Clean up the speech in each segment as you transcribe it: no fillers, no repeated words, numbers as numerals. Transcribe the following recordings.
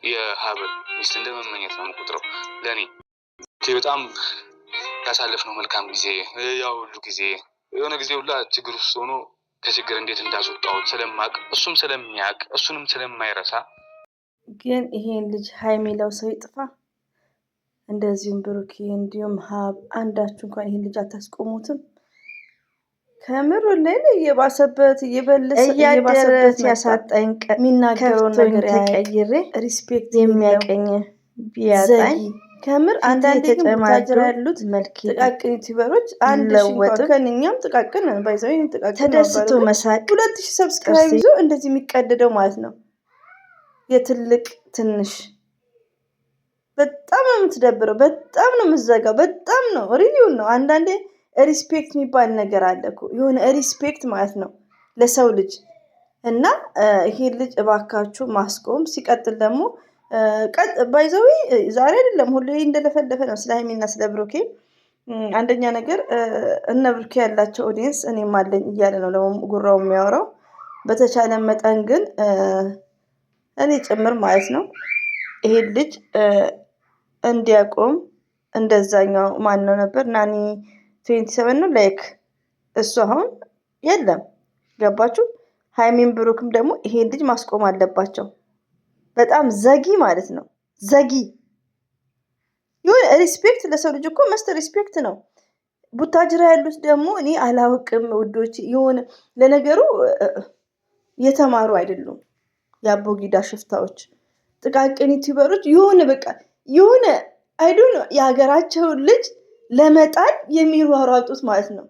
የሀብል ሚስት እንደመመኘት ነው የምቆጥረው። ለኔ በጣም ያሳለፍነው መልካም ጊዜ ያው ሁሉ ጊዜ የሆነ ጊዜ ሁላ ችግር ውስጥ ሆኖ ከችግር እንዴት እንዳስወጣው ስለማቅ እሱም ስለሚያቅ እሱንም ስለማይረሳ ግን ይሄን ልጅ ሀይሚለው ሰው ይጥፋ። እንደዚሁም ብሩኬ እንዲሁም ሀብ አንዳችሁ እንኳን ይሄን ልጅ አታስቆሙትም። ከምር ላይ እየባሰበት እየባሰበት ያሳጣኝ የሚናገረው ነገር ተቀይሬ ሪስፔክት የሚያቀኝ ቢያጣኝ ከምር አንዳንዴ ግን ቡታጅራ ያሉት ጥቃቅን ዩቲዩበሮች አንድ ሺህ እንኳን ከእኛም ጥቃቅን ባይዘው ጥቃቅን ተደስቶ መሳቅ 2000 ሰብስክራይብ ይዞ እንደዚህ የሚቀደደው ማለት ነው። የትልቅ ትንሽ በጣም ነው የምትደብረው። በጣም ነው የምትዘጋው። በጣም ነው ሪሊው ነው። አንዳንዴ ሪስፔክት የሚባል ነገር አለ እኮ የሆነ ሪስፔክት ማለት ነው ለሰው ልጅ እና ይሄ ልጅ እባካችሁ ማስቆም። ሲቀጥል ደግሞ ባይዘው ዛሬ አይደለም ሁሌ እንደለፈለፈ ነው ስለ ሀይሚና ስለ ብሩኬ። አንደኛ ነገር እነ ብሩኬ ያላቸው ኦዲየንስ እኔም አለኝ እያለ ነው ለጉራው የሚያወራው። በተቻለ መጠን ግን እኔ ጭምር ማለት ነው ይሄ ልጅ እንዲያቆም እንደዛኛው ማን ነው ነበር ናኒ 27 ነው ላይክ እሱ አሁን የለም። ገባችሁ? ሀይሚን ብሩክም ደግሞ ይሄን ልጅ ማስቆም አለባቸው። በጣም ዘጊ ማለት ነው ዘጊ። የሆነ ሪስፔክት ለሰው ልጅ እኮ መስተ ሪስፔክት ነው። ቡታጅራ ያሉት ደግሞ እኔ አላውቅም ውዶች፣ የሆነ ለነገሩ የተማሩ አይደሉም። የአቦጊዳ ሽፍታዎች ጥቃቅን ዩቲዩበሮች የሆነ በቃ የሆነ አይዶን የሀገራቸውን ልጅ ለመጣል የሚሯሯጡት ማለት ነው።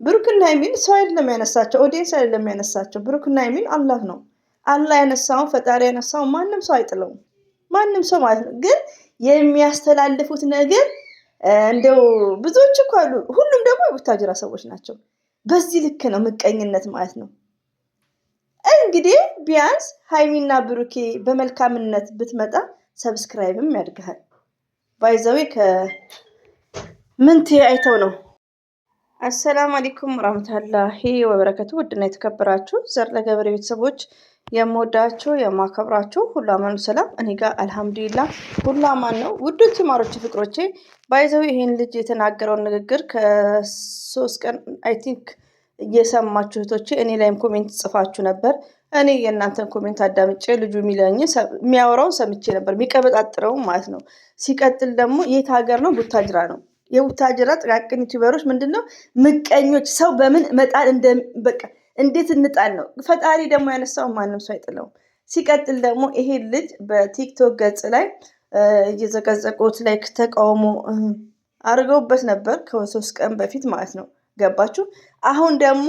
ብሩክና ሀይሚን ሰው አይደለም ያነሳቸው፣ ኦዲየንስ አይደለም ያነሳቸው። ብሩክና ሀይሚን አላህ ነው። አላህ ያነሳውን ፈጣሪ ያነሳውን ማንም ሰው አይጥለውም። ማንም ሰው ማለት ነው። ግን የሚያስተላልፉት ነገር እንደው ብዙዎች እኮ አሉ። ሁሉም ደግሞ የቡታጅራ ሰዎች ናቸው። በዚህ ልክ ነው ምቀኝነት ማለት ነው። እንግዲህ ቢያንስ ሀይሚና ብሩኬ በመልካምነት ብትመጣ ሰብስክራይብም ያድግሃል። ባይዘዌ ከምንት አይተው ነው። አሰላሙ አለይኩም ወራህመቱላሂ ወበረከቱ። ውድና የተከበራችሁ ዘር ለገበሬ ቤተሰቦች የምወዳችሁ የማከብራችሁ ሁሉ አማኑ ሰላም፣ እኔ ጋር አልሐምዱሊላህ ሁሉ አማን ነው። ውዶች ማሮች ፍቅሮቼ፣ ባይዘው ይሄን ልጅ የተናገረውን ንግግር ከ3 ቀን አይ ቲንክ እየሰማችሁ እህቶቼ እኔ ላይም ኮሜንት ጽፋችሁ ነበር። እኔ የእናንተን ኮሜንት አዳምጬ ልጁ የሚያወራውን ሰምቼ ነበር፣ የሚቀበጣጥረው ማለት ነው። ሲቀጥል ደግሞ የት ሀገር ነው? ቡታጅራ ነው። የቡታጅራ ጥቃቅን ዩቲዩበሮች ምንድነው ምቀኞች። ሰው በምን መጣል በቃ እንዴት እንጣል ነው። ፈጣሪ ደግሞ ያነሳው ማንም ሰው አይጥለውም። ሲቀጥል ደግሞ ይሄ ልጅ በቲክቶክ ገጽ ላይ እየዘቀዘቁት ላይክ ተቃውሞ አድርገውበት ነበር ከ3 ቀን በፊት ማለት ነው። ገባችሁ? አሁን ደግሞ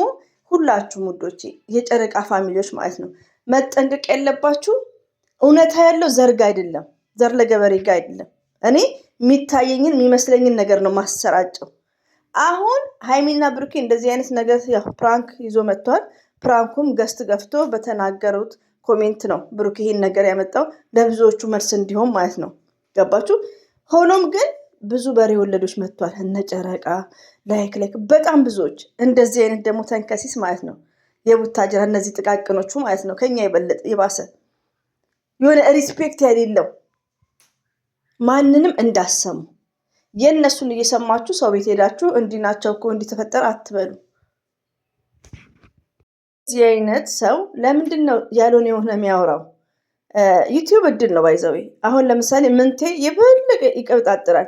ሁላችሁም ውዶቼ የጨረቃ ፋሚሊዎች ማለት ነው መጠንቀቅ ያለባችሁ። እውነታ ያለው ዘርግ አይደለም፣ ዘር ለገበሬ ጋር አይደለም። እኔ የሚታየኝን የሚመስለኝን ነገር ነው ማሰራጨው። አሁን ሀይሚና ብሩኬ እንደዚህ አይነት ነገር ያው ፕራንክ ይዞ መጥቷል። ፕራንኩም ገስት ገፍቶ በተናገሩት ኮሜንት ነው ብሩኬ ይሄን ነገር ያመጣው ለብዙዎቹ መልስ እንዲሆን ማለት ነው። ገባችሁ? ሆኖም ግን ብዙ በሬ ወለዶች መጥቷል። እነ ጨረቃ ላይክ በጣም ብዙዎች። እንደዚህ አይነት ደግሞ ተንከሲስ ማለት ነው የቡታጅራ እነዚህ ጥቃቅኖቹ ማለት ነው ከኛ የበለጠ የባሰ የሆነ ሪስፔክት የሌለው ማንንም እንዳሰሙ የእነሱን እየሰማችሁ ሰው ቤት ሄዳችሁ እንዲህ ናቸው እኮ እንዲተፈጠር አትበሉ። እዚህ አይነት ሰው ለምንድን ነው ያልሆነ የሆነ የሚያወራው? ዩቲዩብ እድል ነው ባይዘዌ። አሁን ለምሳሌ ምንቴ የበለጠ ይቀብጣጥራል።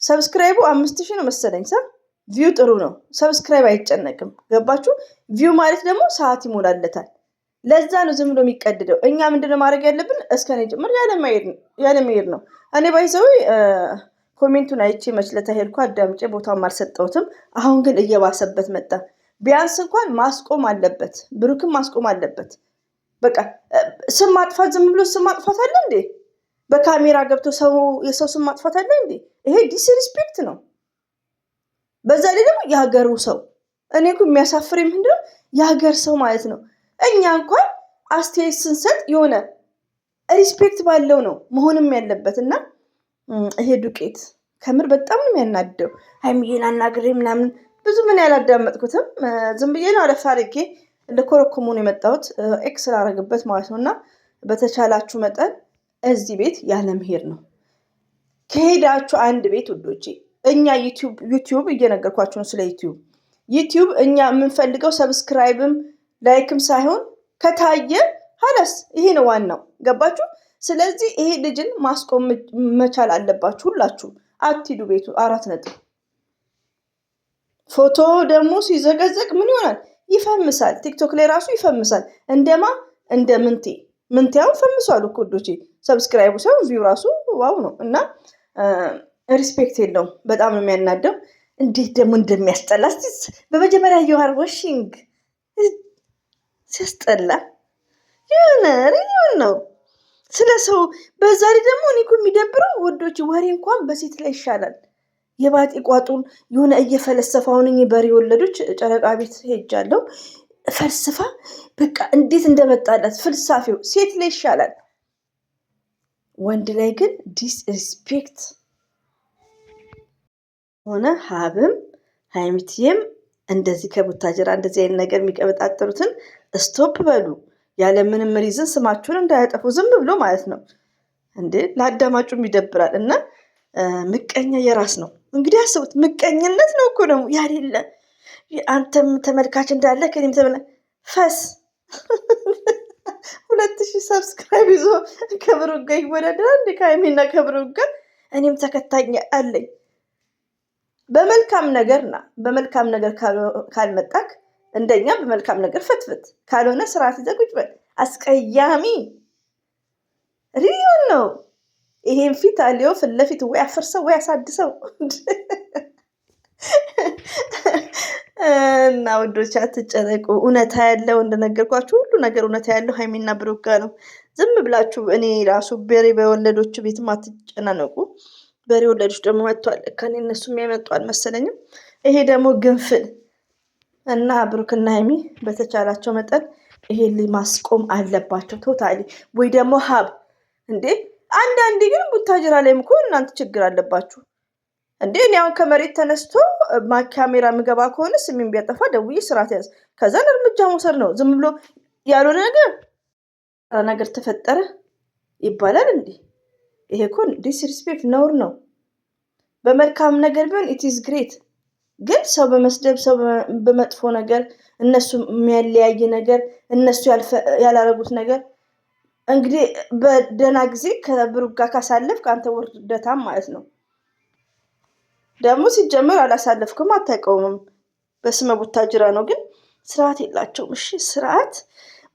ሰብስክራይቡ 5000 ነው መሰለኝ። ቪው ጥሩ ነው፣ ሰብስክራይብ አይጨነቅም። ገባችሁ? ቪው ማለት ደግሞ ሰዓት ይሞላለታል። ለዛ ነው ዝም ብሎ የሚቀድደው። እኛ ምንድነው ማድረግ ያለብን? እስከኔ ጀምር ያለ መሄድ ነው። እኔ ባይዘው ኮሜንቱን አይቼ መችለታ ሄድኩ አዳምጬ ቦታውን አልሰጠሁትም። አሁን ግን እየባሰበት መጣ። ቢያንስ እንኳን ማስቆም አለበት፣ ብሩክም ማስቆም አለበት። በቃ ስም ማጥፋት ዝም ብሎ ስም ማጥፋት አለ እንዴ? በካሜራ ገብቶ የሰው ስም ማጥፋት አለ እንዴ? ይሄ ዲስሪስፔክት ነው። በዛ ላይ ደግሞ የሀገሩ ሰው እኔ እኮ የሚያሳፍረኝ ምንድነው የሀገር ሰው ማለት ነው። እኛ እንኳን አስተያየት ስንሰጥ የሆነ ሪስፔክት ባለው ነው መሆንም ያለበት። እና ይሄ ዱቄት ከምር በጣም ነው የሚያናደው። ሀይሚዬን አናግሬ ምናምን ብዙ ምን ያላዳመጥኩትም ዝም ብዬ ነው አለፍ አድርጌ ለኮረኮሙን የመጣሁት ኤክስ ላደርግበት ማለት ነው። እና በተቻላችሁ መጠን እዚህ ቤት ያለመሄድ ነው። ከሄዳችሁ አንድ ቤት ውዶቼ፣ እኛ ዩቲዩብ እየነገርኳችሁ ነው። ስለ ዩቲዩብ እኛ የምንፈልገው ሰብስክራይብም ላይክም ሳይሆን ከታየ ሀላስ ይሄ ነው ዋናው። ገባችሁ? ስለዚህ ይሄ ልጅን ማስቆም መቻል አለባችሁ ሁላችሁ። አትሂዱ ቤቱ። 4 ነጥብ። ፎቶ ደግሞ ሲዘገዘቅ ምን ይሆናል? ይፈምሳል። ቲክቶክ ላይ ራሱ ይፈምሳል። እንደ ምንቴያው ፈምሷል እኮ ውዶቼ። ሰብስክራይቡ ሳይሆን ቪው ራሱ ዋው ነው። እና ሪስፔክት የለውም። በጣም ነው የሚያናደው። እንዴት ደግሞ እንደሚያስጠላ በመጀመሪያ የዋር ዋሽንግ ሲያስጠላ ይሆን ነው ስለ ሰው። በዛ ላይ ደግሞ እኔ እኮ የሚደብረው ወዶች ወሬ እንኳን በሴት ላይ ይሻላል። የባጤ ቋጡን የሆነ እየፈለሰፈ አሁን በሬ ወለዶች ጨረቃ ቤት ሄጃለሁ። ፈልስፋ በቃ እንዴት እንደመጣላት ፍልሳፌው ሴት ላይ ይሻላል። ወንድ ላይ ግን ዲስሪስፔክት ሆነ። ሀብም ሀይሚትዬም እንደዚህ ከቡታጀራ እንደዚህ አይነት ነገር የሚቀበጣጠሩትን ስቶፕ በሉ። ያለምንም ሪዝን ስማችሁን እንዳያጠፉ ዝም ብሎ ማለት ነው እንዴ። ለአዳማጩም ይደብራል። እና ምቀኛ የራስ ነው እንግዲህ አስቡት። ምቀኝነት ነው እኮ ደግሞ ያሌለ። አንተም ተመልካች እንዳለ ከኔም ፈስ 2000 ሰብስክራይብ ይዞ ከብሩክ ጋር ይወዳደራል እንዴ? ከሀይሚና ከብሩክ ጋር እኔም ተከታኝ አለኝ። በመልካም ነገር ካልመጣክ እንደኛ በመልካም ነገር ፍትፍት፣ ካልሆነ ስርዓት ይዘህ ቁጭ በል። አስቀያሚ ሪዮን ነው። ይሄን ፊት አሊዮ ፊት ለፊት ወይ አፍርሰው ወይ አሳድሰው እና ውዶች አትጨነቁ። እውነታ ያለው እንደነገርኳችሁ ሁሉ ነገር እውነታ ያለው ሀይሚና ብሩክ ጋር ነው። ዝም ብላችሁ እኔ ራሱ በሬ በወለዶች ቤትም አትጨናነቁ። በሬ ወለዶች ደግሞ መጥቷል። ከኔ እነሱም ያመጧል መሰለኝም። ይሄ ደግሞ ግንፍል እና ብሩክና ሀይሚ በተቻላቸው መጠን ይሄ ማስቆም አለባቸው ቶታሊ። ወይ ደግሞ ሀብ እንዴ አንዳንዴ ግን ቡታጅራ ላይም እኮ እናንተ ችግር አለባችሁ እንዴ። እኔ አሁን ከመሬት ተነስቶ ካሜራ ምገባ ከሆነ ስሜን ቢያጠፋ ደውዬ ስርዓት ያዝ፣ ከዛን እርምጃ መውሰድ ነው። ዝም ብሎ ያልሆነ ነገር ተፈጠረ ይባላል እንዴ? ይሄ እኮ ዲስሪስፔክት ነውር ነው። በመልካም ነገር ቢሆን ኢትዝ ግሬት፣ ግን ሰው በመስደብ ሰው በመጥፎ ነገር እነሱ የሚያለያይ ነገር እነሱ ያላረጉት ነገር እንግዲህ በደህና ጊዜ ከብሩክ ጋር ካሳለፍክ አንተ ውርደታም ማለት ነው። ደግሞ ሲጀመር አላሳለፍክም፣ አታውቀውም። በስመ ቡታጅራ ነው፣ ግን ስርዓት የላቸውም። እሺ ስርዓት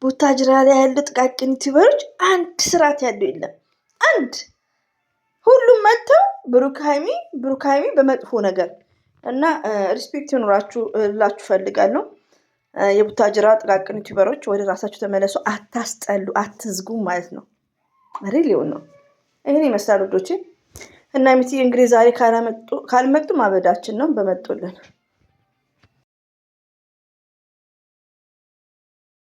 ቡታጅራ ላይ ያሉ ጥቃቅን ዩቲዩበሮች አንድ ስርዓት ያለው የለም። አንድ ሁሉም መጥተው ብሩክ ሀይሚ በመጥፎ ነገር እና ሪስፔክት ይኖራችሁ ላችሁ ፈልጋለሁ። የቡታጅራ ጥቃቅን ዩቲዩበሮች ወደ ራሳችሁ ተመለሱ። አታስጠሉ፣ አትዝጉ ማለት ነው። ሪሊውን ነው። ይህን ይመስላል ውዶቼ። እና ሚቲ እንግዲህ ዛሬ ካልመጡ ማበዳችን ነው። በመጡልን